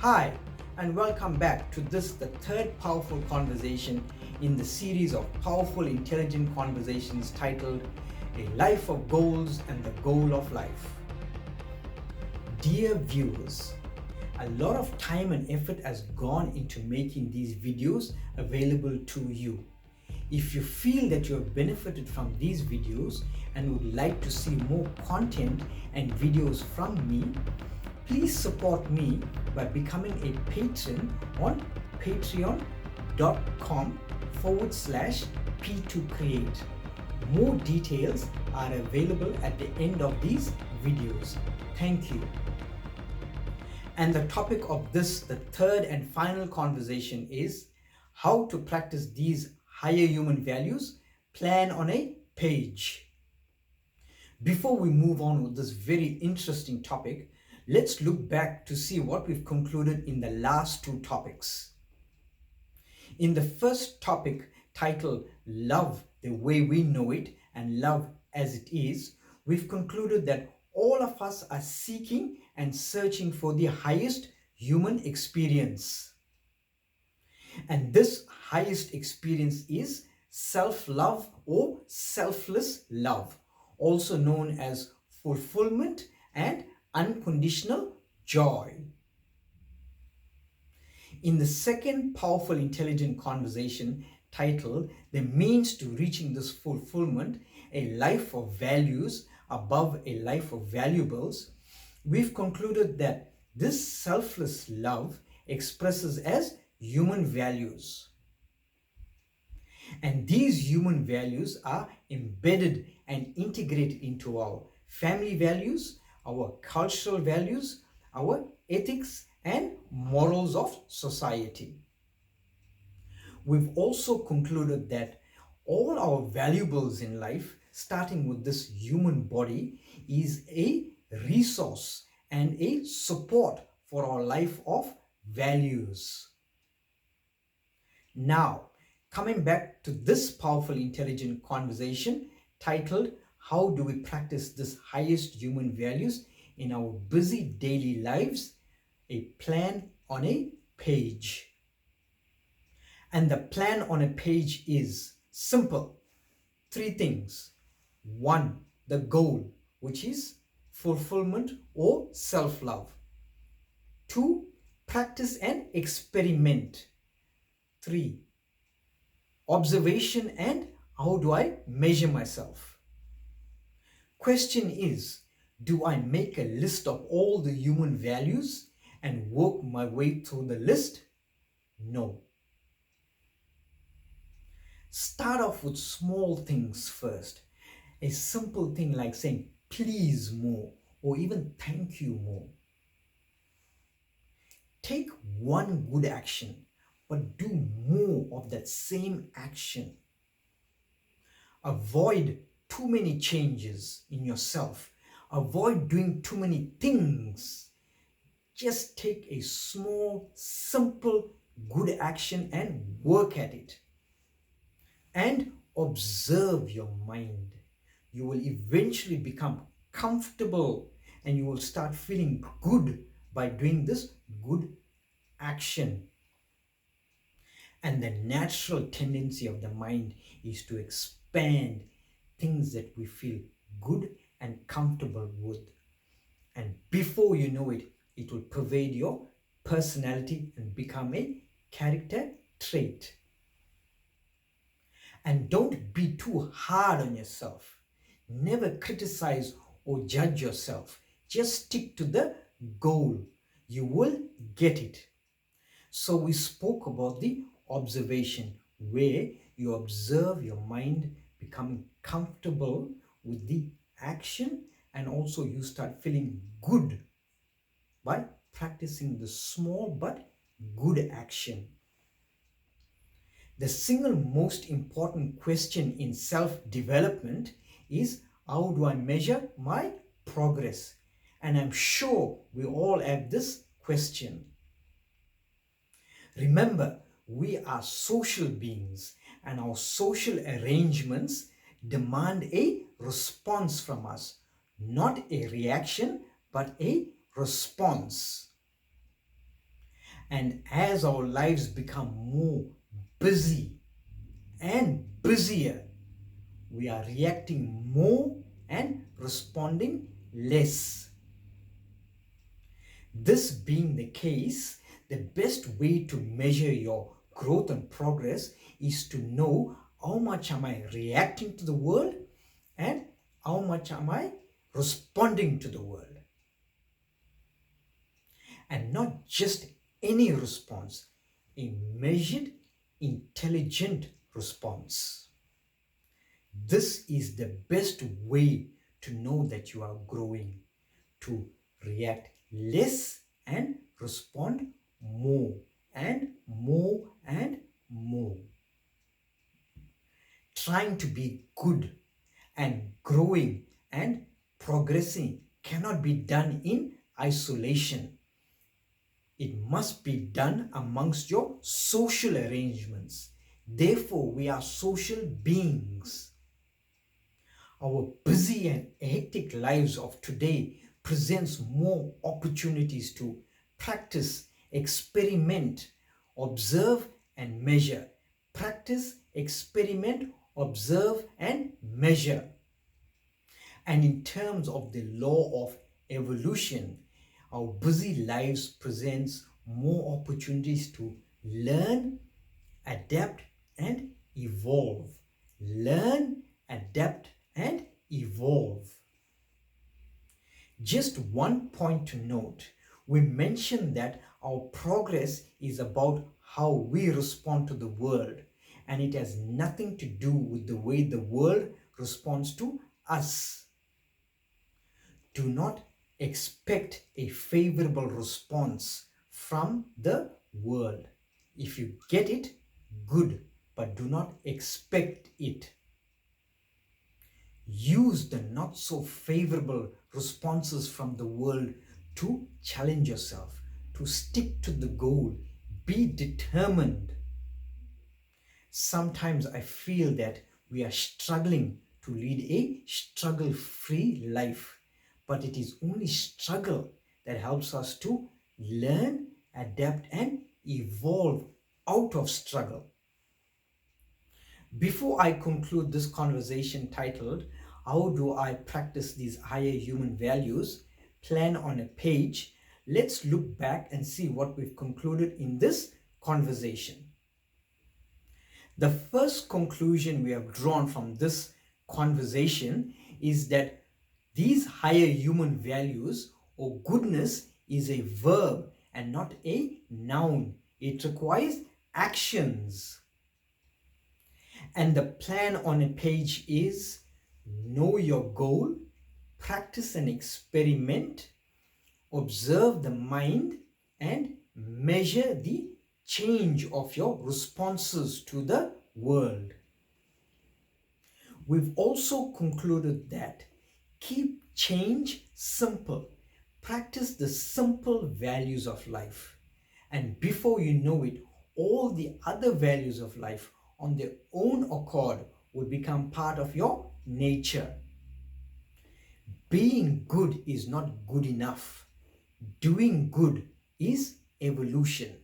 Hi, and welcome back to the third powerful conversation in the series of powerful, intelligent conversations titled A Life of Goals and the Goal of Life. Dear viewers, a lot of time and effort has gone into making these videos available to you. If you feel that you have benefited from these videos and would like to see more content and videos from me, please support me by becoming a patron on patreon.com/P2Create. More details are available at the end of these videos. Thank you. And the topic of the third and final conversation is how to practice these higher human values, plan on a page. Before we move on with this very interesting topic, let's look back to see what we've concluded in the last two topics. In the first topic, titled Love the Way We Know It and Love as It Is, we've concluded that all of us are seeking and searching for the highest human experience. And this highest experience is self-love or selfless love, also known as fulfillment and unconditional joy. In the second powerful intelligent conversation titled The Means to Reaching This Fulfillment, A Life of Values Above a Life of Valuables, we've concluded that this selfless love expresses as human values. And these human values are embedded and integrated into our family values, our cultural values, our ethics and morals of society. We've also concluded that all our valuables in life, starting with this human body, is a resource and a support for our life of values. Now, coming back to this powerful intelligent conversation titled How Do We Practice This Highest Human Values in Our Busy Daily Lives? A Plan on a Page. And the plan on a page is simple. Three things. One, the goal, which is fulfillment or self-love. Two, practice and experiment. Three, observation and how do I measure myself? Question is, do I make a list of all the human values and work my way through the list? No. Start off with small things first. A simple thing like saying please more or even thank you more. Take one good action, but do more of that same action. Avoid too many changes in yourself. Avoid doing too many things. Just take a small, simple, good action and work at it. And observe your mind. You will eventually become comfortable and you will start feeling good by doing this good action. And the natural tendency of the mind is to expand things that we feel good and comfortable with. And before you know it, it will pervade your personality and become a character trait. And don't be too hard on yourself. Never criticize or judge yourself. Just stick to the goal. You will get it. So we spoke about the observation, where you observe your mind becoming comfortable with the action, and also you start feeling good by practicing the small but good action. The single most important question in self-development is, how do I measure my progress? And I'm sure we all have this question. Remember, we are social beings and our social arrangements demand a response from us, not a reaction, but a response. And as our lives become more busy and busier, we are reacting more and responding less. This being the case, the best way to measure your growth and progress is to know how much am I reacting to the world and how much am I responding to the world. And not just any response, a measured, intelligent response. This is the best way to know that you are growing, to react less and respond more and more and more. Trying to be good and growing and progressing cannot be done in isolation. It must be done amongst your social arrangements. Therefore, we are social beings. Our busy and hectic lives of today presents more opportunities to practice, experiment, observe and measure. Practice, experiment, observe and measure. And in terms of the law of evolution, our busy lives presents more opportunities to learn, adapt and evolve. Learn, adapt and evolve. Just one point to note, we mentioned that our progress is about how we respond to the world, and it has nothing to do with the way the world responds to us. Do not expect a favorable response from the world. If you get it, good, but do not expect it. Use the not so favorable responses from the world to challenge yourself, to stick to the goal, be determined. Sometimes I feel that we are struggling to lead a struggle-free life, but it is only struggle that helps us to learn, adapt and evolve out of struggle. Before I conclude this conversation titled, "How do I practice these higher human values?" plan on a page, let's look back and see what we've concluded in this conversation. The first conclusion we have drawn from this conversation is that these higher human values or goodness is a verb and not a noun. It requires actions. And the plan on a page is know your goal, practice and experiment, observe the mind, and measure the change of your responses to the world. We've also concluded that keep change simple. Practice the simple values of life. And before you know it, all the other values of life on their own accord will become part of your nature. Being good is not good enough. Doing good is evolution.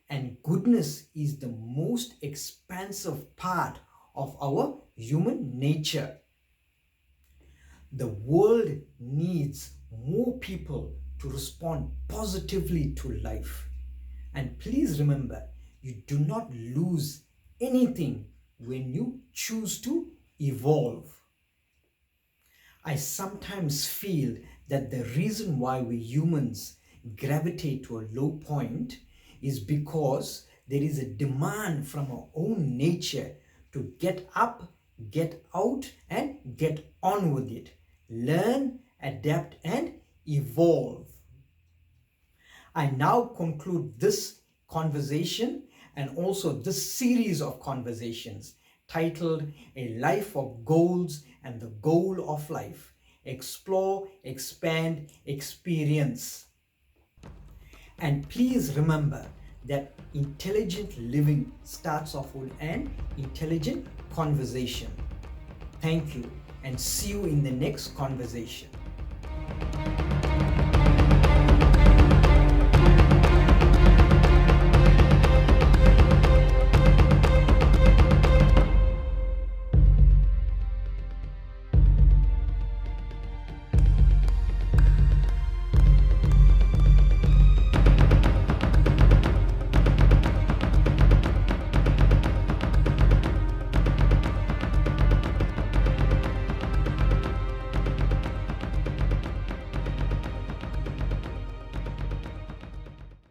And goodness is the most expansive part of our human nature. The world needs more people to respond positively to life. And please remember, you do not lose anything when you choose to evolve. I sometimes feel that the reason why we humans gravitate to a low point is because there is a demand from our own nature to get up, get out, and get on with it. Learn, adapt, and evolve. I now conclude this conversation and also this series of conversations titled A Life of Goals and the Goal of Life. Explore, expand, experience. And please remember that intelligent living starts off with an intelligent conversation. Thank you and see you in the next conversation.